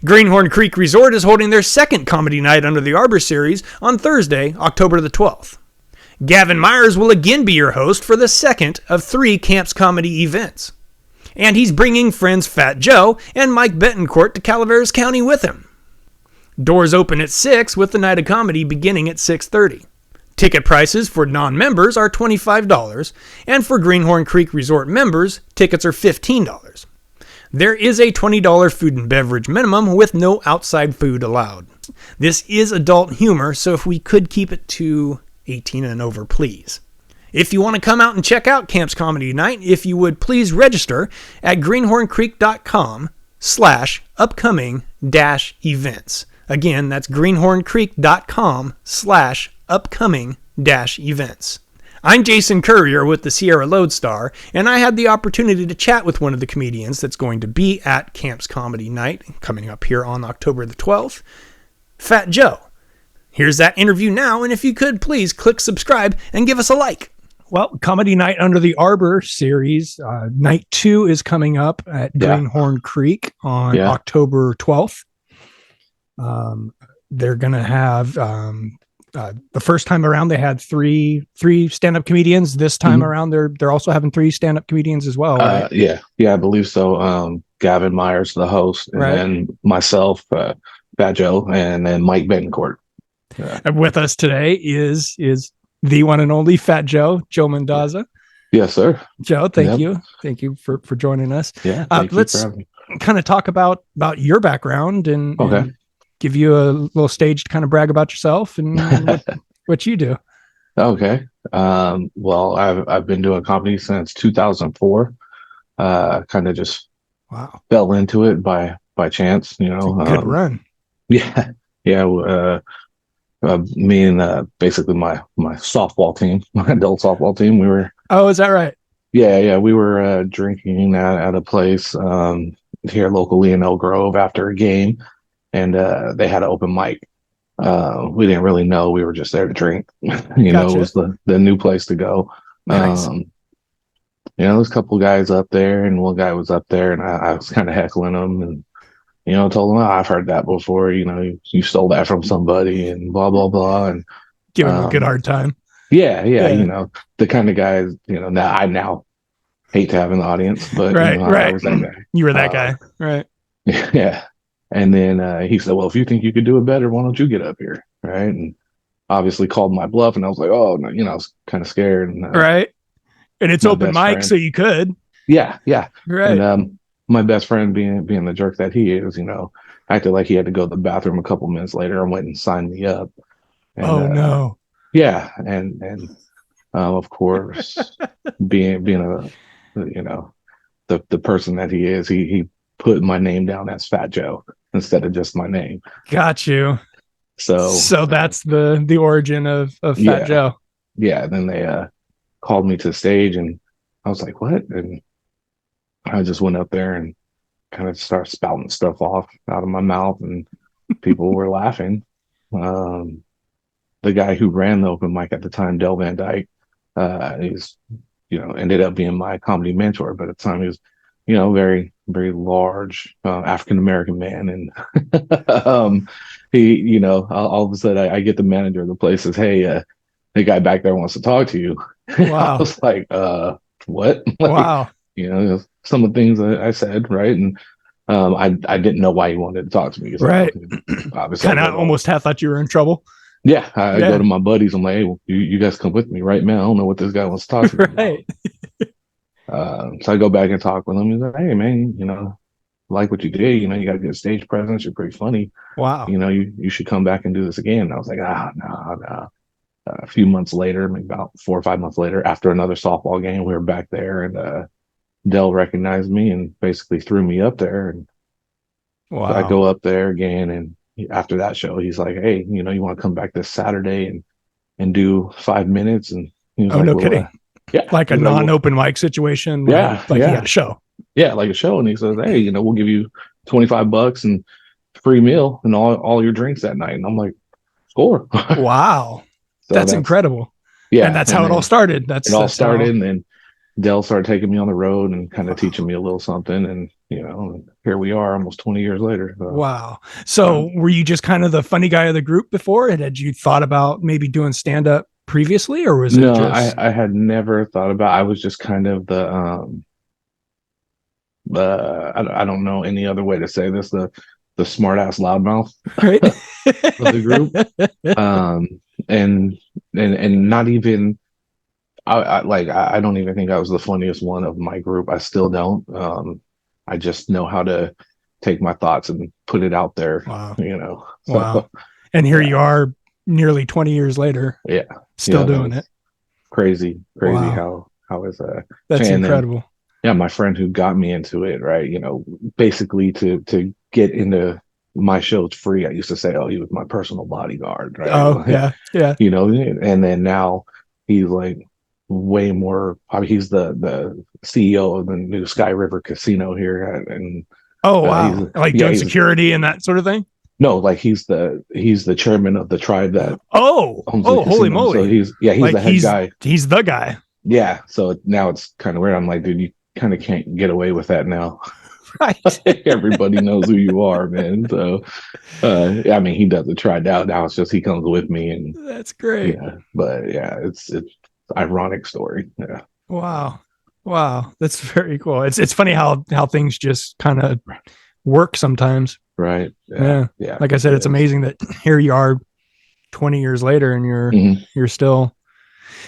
Greenhorn Creek Resort is holding their second comedy night under the Arbor series on Thursday, October the 12th. Gavin Myers will again be your host for the second of 3 Camps Comedy events. And he's bringing friends Phat Joe and Mike Betancourt to Calaveras County with him. Doors open at 6 with the night of comedy beginning at 6:30. Ticket prices for non-members are $25, and for Greenhorn Creek Resort members, tickets are $15. There is a $20 food and beverage minimum with no outside food allowed. This is adult humor, so if we could keep it to 18 and over, please. If you want to come out and check out Camps Comedy Night, if you would please register at greenhorncreek.com/upcoming-events. Again, that's greenhorncreek.com/upcoming-events. I'm Jason Currier with the Sierra Lodestar, and I had the opportunity to chat with one of the comedians that's going to be at Camps Comedy Night, coming up here on October the 12th, Phat Joe. Here's that interview now, and if you could, please click subscribe and give us a like. Well, Comedy Night under the Arbor series, night 2 is coming up at Greenhorn Creek on October 12th. They're going to have... the first time around they had three stand-up comedians. This time around they're also having 3 stand-up comedians as well, right? I believe so. Gavin Myers, the host, and then myself, Phat Joe, and then Mike Betancourt. And with us today is the one and only Phat Joe Mendonsa. Yes, sir. Joe, thank you for joining us. Let's kind of talk about your background and give you a little stage to kind of brag about yourself and what you do. Okay. Well, I've been doing comedy since 2004. Kind of just fell into it by chance, you know. Good run. Yeah. Me and basically my softball team, my adult softball team, we were. Oh, is that right? Yeah. We were drinking at a place here locally in Elk Grove after a game. And they had an open mic. We didn't really know. We were just there to drink. It was the new place to go. Nice. There's a couple guys up there, and one guy was up there, and I was kind of heckling him, and told him, I've heard that before. You stole that from somebody, and blah blah blah, and give him a good hard time. Yeah. The kind of guys that I now hate to have in the audience, but I was that guy. You were that guy, right? Yeah. And then he said, well, if you think you could do it better, why don't you get up here? Right. And obviously called my bluff. And I was like, oh, no, I was kind of scared. And, right. And it's open mic, friend, so you could. Yeah. Right. And my best friend, being the jerk that he is, acted like he had to go to the bathroom a couple minutes later and went and signed me up. And, no. Yeah. And of course, being a, the person that he is, he put my name down as Phat Joe instead of just my name. Got you. So that's the origin of Phat Joe. Yeah. Then they called me to the stage, and I was like, what? And I just went up there and kind of started spouting stuff off out of my mouth, and people were laughing. The guy who ran the open mic at the time, Del Van Dyke, he's ended up being my comedy mentor, but at the time he was very, very large African-American man. And he, all of a sudden I get the manager of the place, says, hey, the guy back there wants to talk to you. Wow. I was like, what? Wow. Some of the things I said, right? And I didn't know why he wanted to talk to me. Right. Obviously, kind of almost half thought you were in trouble. Yeah. I go to my buddies. I'm like, hey, well, you guys come with me right now. I don't know what this guy wants to talk to me about. So I go back and talk with him. He's like, hey, man, like what you did. You got a good stage presence. You're pretty funny. Wow. You should come back and do this again. And I was like, no. A few months later, maybe about 4 or 5 months later, after another softball game, we were back there, and Del recognized me and basically threw me up there. And so I go up there again, and after that show, he's like, hey, you want to come back this Saturday and do 5 minutes? And he was no kidding. Yeah, like a non-open mic situation. Yeah, like he had a show. Yeah, like a show. And he says, hey, we'll give you $25 and free meal and all your drinks that night. And I'm like, score. Wow. So that's incredible. Yeah. And that's how it all started. It all started. And then Dell started taking me on the road and kind of teaching me a little something, and here we are, almost 20 years later. So, Wow. So were you just kind of the funny guy of the group before? And had you thought about maybe doing stand up previously, or was it no, just I had never thought about. I was just kind of I don't know any other way to say this, the smart ass loudmouth right? of the group, um, and and not even. I don't even think I was the funniest one of my group. I still don't. I just know how to take my thoughts and put it out there, Wow. Wow. So And here yeah, you are nearly 20 years later, yeah, still yeah. doing it. That's crazy Wow. how is That's and then incredible. yeah, my friend who got me into it, right? Basically to get into my shows free, I used to say, oh, he was my personal bodyguard, right? Oh, yeah. Yeah. And then now he's like way more. I mean, he's the CEO of the new Sky River Casino here, and Oh, he's wow. Like yeah, doing he's security and that sort of thing. no, like he's the chairman of the tribe that Oh, owns the oh, holy casino. So moly. he's Like the head guy. he's the guy. Yeah. So now it's kind of weird. I'm like, dude, you kind of can't get away with that now. Right. Everybody knows who you are, man. So, I mean, he doesn't try it out. Now it's just he comes with me, and That's great. yeah. But yeah, it's ironic story. Yeah, Wow. Wow. That's very cool. It's funny how things just kind of work sometimes. right. Yeah, Yeah. yeah. Like I said, It it's is. amazing that here you are 20 years later and Mhm, you're still.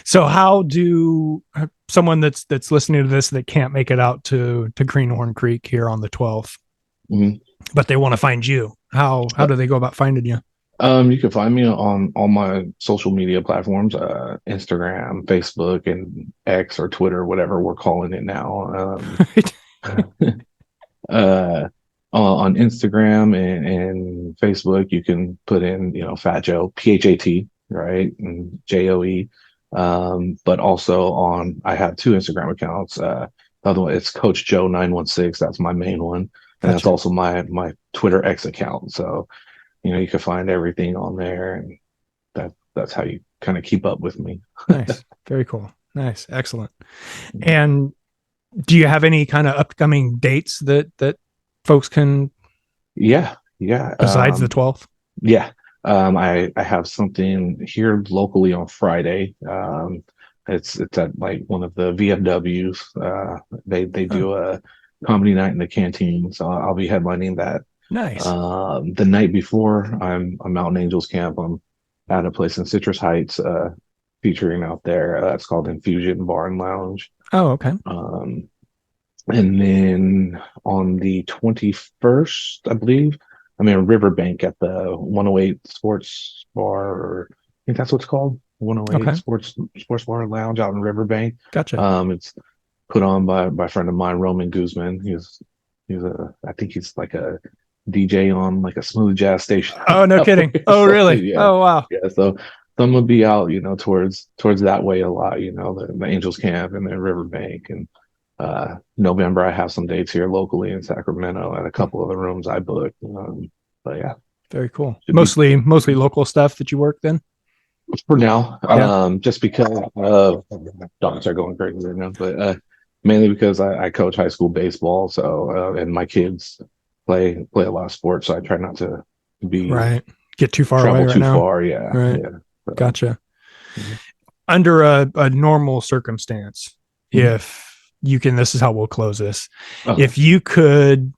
So how do someone that's listening to this that can't make it out to Greenhorn Creek here on the 12th, mhm. but they want to find you? How do they go about finding you? You can find me on all my social media platforms, Instagram, Facebook, and X or Twitter, whatever we're calling it now. uh, on Instagram and Facebook, you can put in, Fat Joe, Phat, right, and Joe. But also I have two Instagram accounts. The other one, it's Coach Joe 916. That's my main one, and that's Gotcha. also my Twitter X account. So you can find everything on there, and that's how you kind of keep up with me. Nice. Very cool. Nice. Excellent. And do you have any kind of upcoming dates that folks can Yeah, yeah, besides the 12th? yeah. I have something here locally on Friday. It's at like one of the VFWs. They Oh, do a comedy night in the canteen, so I'll be headlining that. nice. The night before, I'm Mountain Angels Camp. I'm at a place in Citrus Heights, featuring out there. It's called Infusion Bar and Lounge. Oh, okay. And then on the 21st, I believe, I'm in Riverbank at the 108 Sports Bar, or I think that's what it's called, 108 Okay. Sports Bar and Lounge out in Riverbank. Gotcha. It's put on by a friend of mine, Roman Guzman. I think he's like a DJ on like a smooth jazz station. Oh, no kidding. Oh, So really? yeah, Oh, wow. yeah. So I'm gonna be out, towards that way a lot. The Angels Camp and then Riverbank, and November I have some dates here locally in Sacramento at a couple of the rooms I booked. But yeah, Very cool. should be Mostly local stuff that you work then? for now. Yeah. Just because dogs are going crazy right now, but mainly because I coach high school baseball, so and my kids play a lot of sports, so I try not to be Right. Get too far away travel right too now. far. Yeah, Right. yeah. So, Gotcha. mhm, Under a normal circumstance, mhm. if you can, this is how we'll close this. Okay. If you could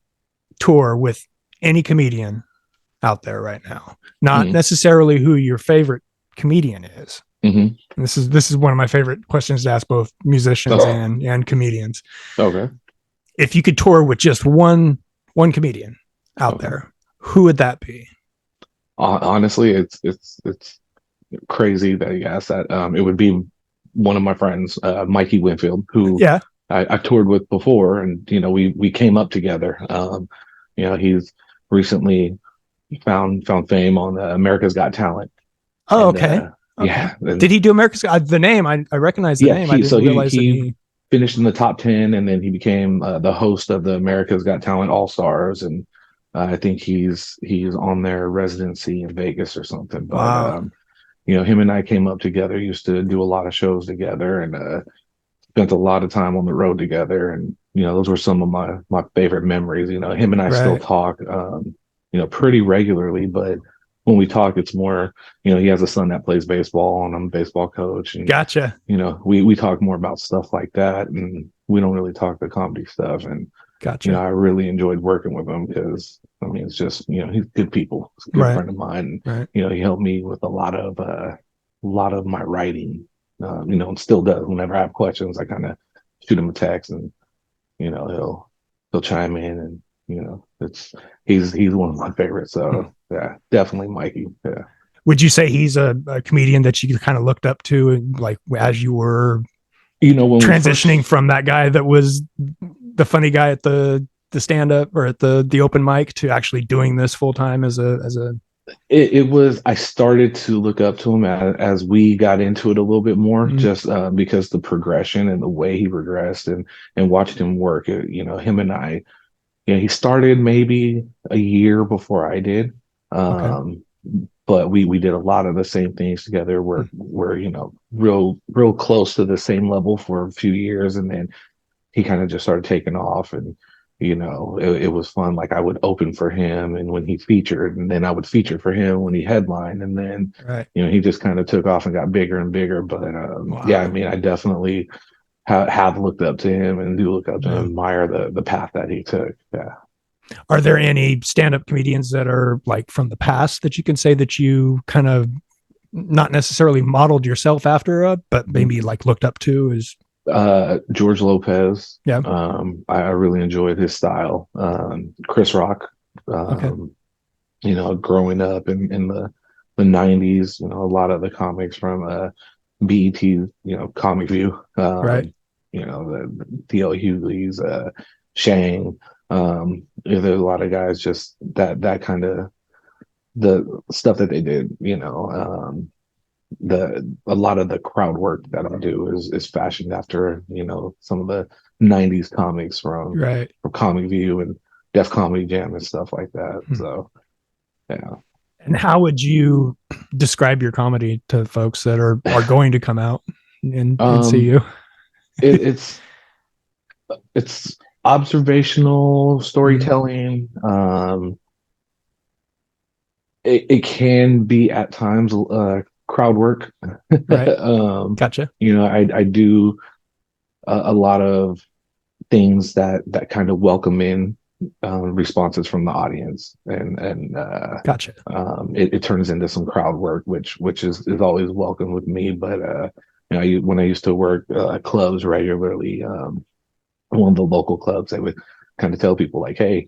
tour with any comedian out there right now, not Mhm, necessarily who your favorite comedian is. mhm. And this is one of my favorite questions to ask both musicians Okay. and comedians. Okay. If you could tour with just one comedian out Okay. there, who would that be? Honestly, it's crazy that you asked that. It would be one of my friends, Mikey Winfield, who Yeah. I toured with before, and we came up together. He's recently found fame on America's Got Talent, Oh, and okay. Okay. yeah, and Did he do America's the name? I recognize the yeah, name. I he didn't so he realize that he he. finished in the top 10, and then he became the host of the America's Got Talent All Stars, and I think he's on their residency in Vegas or something. But Wow. him and I came up together, used to do a lot of shows together, and spent a lot of time on the road together, and those were some of my favorite memories. Him and I still Right. talk, pretty regularly, but when we talk, it's more, he has a son that plays baseball, and I'm a baseball coach, and Gotcha. we talk more about stuff like that, and we don't really talk the comedy stuff. And Gotcha. I really enjoyed working with him because it's just he's good people. He's a good Right. friend of mine. Right. He helped me with a lot of my writing. And still does. Whenever I have questions, I kind of shoot him a text, and he'll chime in, and it's he's one of my favorites. So yeah, definitely Mikey. Yeah. Would you say he's a comedian that you kind of looked up to, like as you were When transitioning from that guy that was the funny guy at the stand up or at the open mic to actually doing this full time as a it was, I started to look up to him as we got into it a little bit more, just because the progression and the way he progressed, and watched him work. Him and I, he started maybe a year before I did. Okay. But we did a lot of the same things together. We're real close to the same level for a few years, and then he kind of just started taking off. And it was fun. Like, I would open for him, and when he featured, and then I would feature for him when he headlined, and then Right. he just kind of took off and got bigger and bigger. But Wow. yeah, I definitely have looked up to him, and do look up to him, admire the path that he took. Yeah. Are there any stand-up comedians that are like from the past that you can say that you kind of not necessarily modeled yourself after, but maybe like looked up to? Is George Lopez. Yeah. I really enjoyed his style. Chris Rock. Okay. Growing up in the 90s, a lot of the comics from BET, Comic View. Right. The D.L. Hughley's, Shang. There's a lot of guys just that kind of the stuff that they did. A lot of the crowd work that I do is fashioned after some of the 90s comics from Comic View and Def Comedy Jam and stuff like that. So yeah. And how would you describe your comedy to folks that are going to come out and see you? It's observational storytelling. It can be at times crowd work. Right. Gotcha. I do a lot of things that kind of welcome in responses from the audience, and Gotcha. It turns into some crowd work, which is always welcome with me. But when I used to work clubs regularly, one of the local clubs, they would kind of tell people like, hey,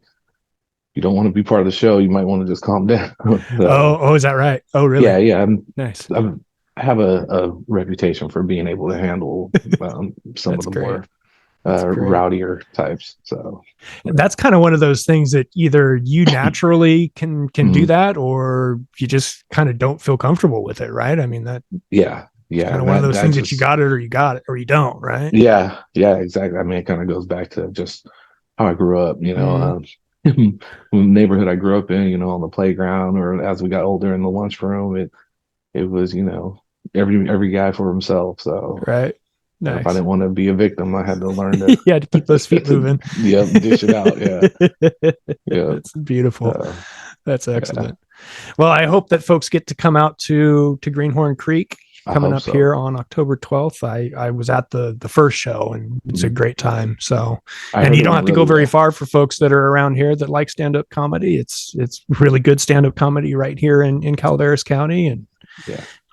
you don't want to be part of the show, you might want to just calm down. So, is that right? Oh, really? Yeah. Nice. I have a reputation for being able to handle some of the more rowdier types. So that's kind of one of those things that either you naturally can do that, or you just kind of don't feel comfortable with it, right? I mean, that kind of one of those things that you got it or you don't, right? Yeah, exactly. I mean, it kind of goes back to just how I grew up, the neighborhood I grew up in, on the playground, or as we got older in the lunchroom, it was, every guy for himself. So right. Nice. If I didn't want to be a victim, I had to learn to you had to keep those feet moving. Dish it out. Yeah. That's beautiful. That's excellent. Yeah. Well, I hope that folks get to come out to Greenhorn Creek coming up here on October 12th. I was at the first show, and it's a great time. So, and you don't have to go very far for folks that are around here that like stand-up comedy. It's really good stand-up comedy right here in Calaveras County, and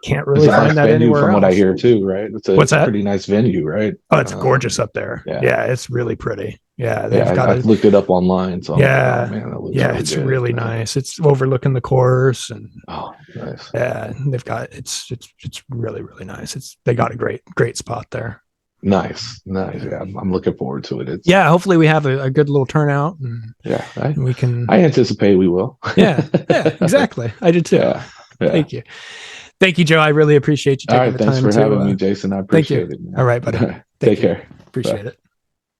can't really find that anywhere from else. What I hear too, right? It's a pretty nice venue, right? Oh, it's gorgeous up there. Yeah, it's really pretty. Yeah, I've looked it up online. So yeah, I'm like, oh, man, that looks really it's good. Really nice. It's overlooking the course, and nice. Yeah, they've got it's really nice. They got a great spot there. Nice. Yeah, I'm looking forward to it. Hopefully we have a good little turnout, and we can. I anticipate we will. yeah, exactly. I did too. Yeah. Thank you, Joe. I really appreciate you taking the time. Thanks for having me, Jason. I appreciate it. Man. All right, buddy. Take care. Appreciate it.